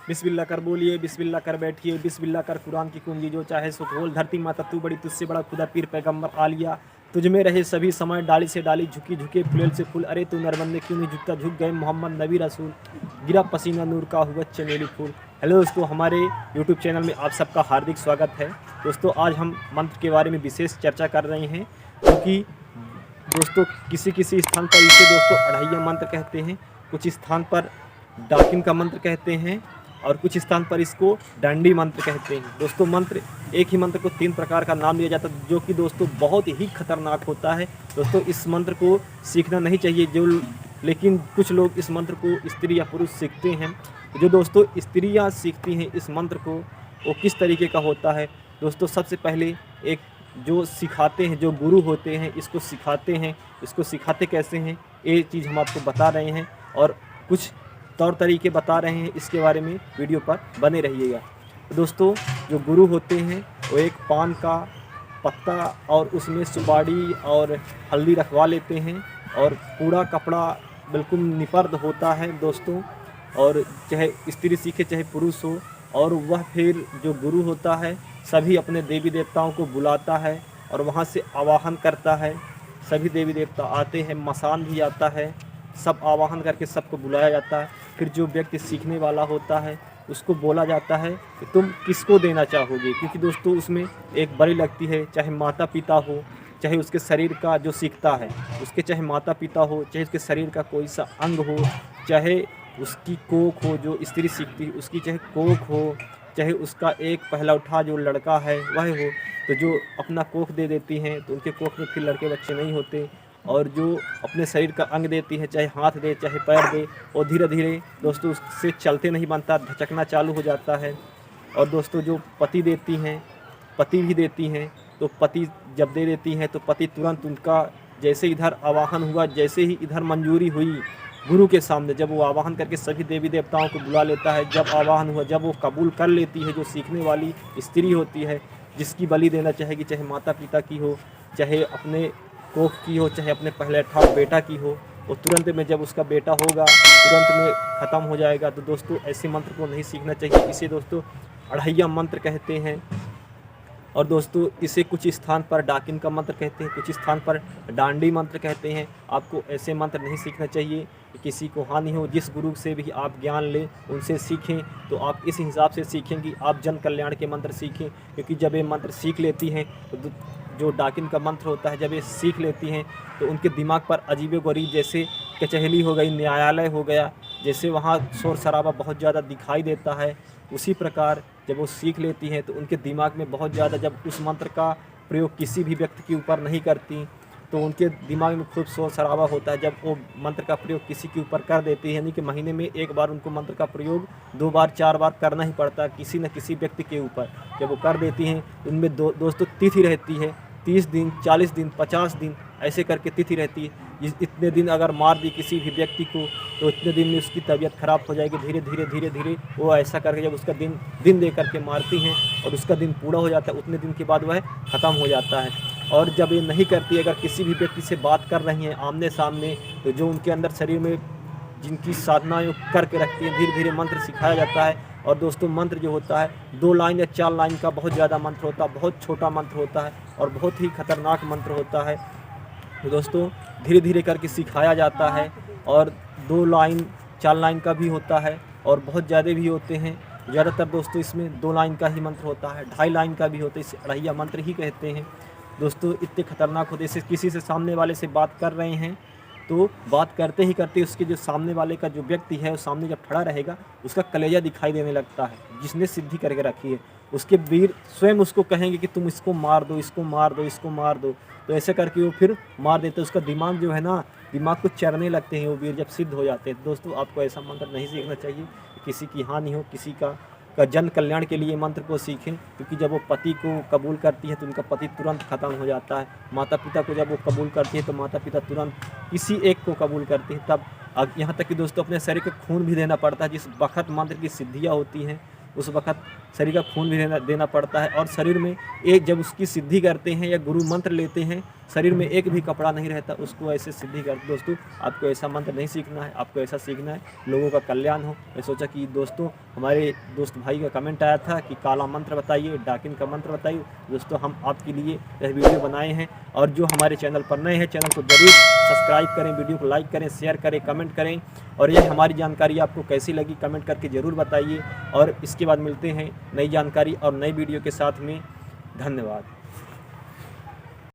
बिस्मिल्लाह कर बोलिए, बिस्मिल्लाह कर बैठिए, बिस्मिल्लाह कर कुरान की कुंजी जो चाहे सो खोल। धरती माता तू बड़ी, तुझसे बड़ा खुदा पीर पैगंबर आलिया। तुझ में रहे सभी समय, डाली से डाली झुकी झुके, फुलेल से फूल। अरे तू नरबंदे क्यों नहीं झुकता, झुक गए मोहम्मद नबी रसूल। गिरा पसीना नूर का हुआ चमेली फूल। हेलो दोस्तों, हमारे यूट्यूब चैनल में आप सबका हार्दिक स्वागत है। दोस्तों आज हम मंत्र के बारे में विशेष चर्चा कर रहे हैं, क्योंकि दोस्तों किसी किसी स्थान पर इसे दोस्तों अढ़ैया मंत्र कहते हैं, कुछ स्थान पर डाकिन का मंत्र कहते हैं और कुछ स्थान पर इसको डांडी मंत्र कहते हैं। दोस्तों मंत्र, एक ही मंत्र को 3 प्रकार का नाम दिया जाता है, जो कि दोस्तों बहुत ही खतरनाक होता है। दोस्तों इस मंत्र को सीखना नहीं चाहिए लेकिन कुछ लोग इस मंत्र को स्त्री या पुरुष सीखते हैं। जो दोस्तों स्त्रियां सीखती हैं इस मंत्र को, वो किस तरीके का होता है। दोस्तों सबसे पहले एक जो सिखाते हैं, जो गुरु होते हैं, इसको सिखाते कैसे हैं, ये चीज़ हम आपको बता रहे हैं और कुछ तौर तरीके बता रहे हैं। इसके बारे में वीडियो पर बने रहिएगा। तो दोस्तों जो गुरु होते हैं वो एक पान का पत्ता और उसमें सुपारी और हल्दी रखवा लेते हैं और पूरा कपड़ा बिल्कुल निपर्द होता है दोस्तों, और चाहे स्त्री सीखे चाहे पुरुष हो। और वह फिर जो गुरु होता है सभी अपने देवी देवताओं को बुलाता है और वहाँ से आवाहन करता है। सभी देवी देवता आते हैं, मसान भी आता है, सब आवाहन करके सबको बुलाया जाता है। फिर जो व्यक्ति सीखने वाला होता है उसको बोला जाता है कि तुम किसको देना चाहोगे, क्योंकि दोस्तों उसमें एक बलि लगती है, चाहे माता पिता हो, चाहे उसके शरीर का जो सीखता है उसके चाहे माता पिता हो, चाहे उसके शरीर का कोई सा अंग हो, चाहे उसकी कोख हो, जो स्त्री सीखती है उसकी चाहे कोख हो, चाहे उसका एक पहला उठा जो लड़का है वह हो, तो जो अपना कोख दे देती हैं तो उनके कोख में फिर लड़के बच्चे नहीं होते। और जो अपने शरीर का अंग देती है, चाहे हाथ दे चाहे पैर दे, और धीरे धीरे दोस्तों उससे चलते नहीं बनता, धचकना चालू हो जाता है। और दोस्तों जो पति देती हैं, पति भी देती हैं, तो पति जब दे देती हैं तो पति तुरंत उनका जैसे इधर आवाहन हुआ, जैसे ही इधर मंजूरी हुई गुरु के सामने, जब वो आवाहन करके सभी देवी देवताओं को बुला लेता है, जब आवाहन हुआ, जब वो कबूल कर लेती है, जो सीखने वाली स्त्री होती है जिसकी बलि देना चाहेगी, चाहे माता पिता की हो, चाहे अपने कोख की हो, चाहे अपने पहले ठाव बेटा की हो, वो तुरंत में जब उसका बेटा होगा तुरंत में ख़त्म हो जाएगा। तो दोस्तों ऐसे मंत्र को नहीं सीखना चाहिए, इसे दोस्तों अढ़ैया मंत्र कहते हैं। और दोस्तों इसे कुछ स्थान पर डाकिन का मंत्र कहते हैं, कुछ स्थान पर डांडी मंत्र कहते हैं। आपको ऐसे मंत्र नहीं सीखना चाहिए कि किसी को हानि हो। जिस गुरु से भी आप ज्ञान लें उनसे सीखें, तो आप इस हिसाब से सीखेंगे, आप जन कल्याण के मंत्र सीखें। क्योंकि जब ये मंत्र सीख लेती हैं तो जो डाकिन का मंत्र होता है, जब ये सीख लेती हैं तो उनके दिमाग पर अजीब गरीब, जैसे कचहरी हो गई, न्यायालय हो गया, जैसे वहाँ शोर शराबा बहुत ज़्यादा दिखाई देता है, उसी प्रकार जब वो सीख लेती हैं तो उनके दिमाग में बहुत ज़्यादा, जब उस मंत्र का प्रयोग किसी भी व्यक्ति के ऊपर नहीं करती तो उनके दिमाग में खूब शोर शराबा होता है। जब वो मंत्र का प्रयोग किसी के ऊपर कर देती है, यानी कि महीने में एक बार उनको मंत्र का प्रयोग 2 बार 4 बार करना ही पड़ता है किसी न किसी व्यक्ति के ऊपर। जब वो कर देती हैं उनमें दोस्तों तिथि रहती है, 30 दिन 40 दिन 50 दिन ऐसे करके तिथि रहती है। इतने दिन अगर मार दी किसी भी व्यक्ति को तो इतने दिन में उसकी तबीयत ख़राब हो जाएगी। धीरे धीरे धीरे धीरे वो ऐसा करके जब उसका दिन दे करके मारती हैं और उसका दिन पूरा हो जाता है, उतने दिन के बाद वह ख़त्म हो जाता है। और जब ये नहीं करती, अगर किसी भी व्यक्ति से बात कर रही हैं आमने सामने, तो जो उनके अंदर शरीर में जिनकी साधना करके रखती है, धीरे धीरे मंत्र सिखाया जाता है। और दोस्तों मंत्र जो होता है 2 लाइन या 4 लाइन का बहुत ज़्यादा मंत्र होता है, बहुत छोटा मंत्र होता है और बहुत ही खतरनाक मंत्र होता है। तो दोस्तों धीरे धीरे करके सिखाया जाता है, और 2 लाइन 4 लाइन का भी होता है और बहुत ज़्यादा भी होते हैं। ज़्यादातर दोस्तों इसमें 2 लाइन का ही मंत्र होता है, 2.5 लाइन का भी होता है, इसे अढ़ैया मंत्र ही कहते हैं। दोस्तों इतने खतरनाक होते हैं, किसी से सामने वाले से बात कर रहे हैं तो बात करते ही करते उसके जो सामने वाले का जो व्यक्ति है, वो सामने जब खड़ा रहेगा उसका कलेजा दिखाई देने लगता है, जिसने सिद्धि करके रखी है। उसके वीर स्वयं उसको कहेंगे कि तुम इसको मार दो, इसको मार दो, इसको मार दो, तो ऐसे करके वो फिर मार देते। उसका दिमाग जो है ना, दिमाग को चरने लगते हैं वो वीर जब सिद्ध हो जाते हैं। दोस्तों आपको ऐसा मंत्र नहीं सीखना चाहिए, किसी की हानि हो, किसी का जन कल्याण के लिए मंत्र को सीखें। क्योंकि जब वो पति को कबूल करती है तो उनका पति तुरंत ख़त्म हो जाता है। माता पिता को जब वो कबूल करती है तो माता पिता तुरंत किसी एक को कबूल करती है। तब यहाँ तक कि दोस्तों अपने शरीर का खून भी देना पड़ता है। जिस वक्त मंत्र की सिद्धियाँ होती हैं उस वक्त शरीर का खून भी देना पड़ता है। और शरीर में एक जब उसकी सिद्धि करते हैं या गुरु मंत्र लेते हैं शरीर में एक भी कपड़ा नहीं रहता उसको ऐसे सिद्धि कर। दोस्तों आपको ऐसा मंत्र नहीं सीखना है, आपको ऐसा सीखना है लोगों का कल्याण हो। मैं सोचा कि दोस्तों हमारे दोस्त भाई का कमेंट आया था कि काला मंत्र बताइए, डाकिन का मंत्र बताइए। दोस्तों हम आपके लिए यह वीडियो बनाए हैं, और जो हमारे चैनल पर नए हैं चैनल को जरूर सब्सक्राइब करें, वीडियो को लाइक करें, शेयर करें, कमेंट करें। और यह हमारी जानकारी आपको कैसी लगी कमेंट करके ज़रूर बताइए। और इसके बाद मिलते हैं नई जानकारी और नई वीडियो के साथ में। धन्यवाद।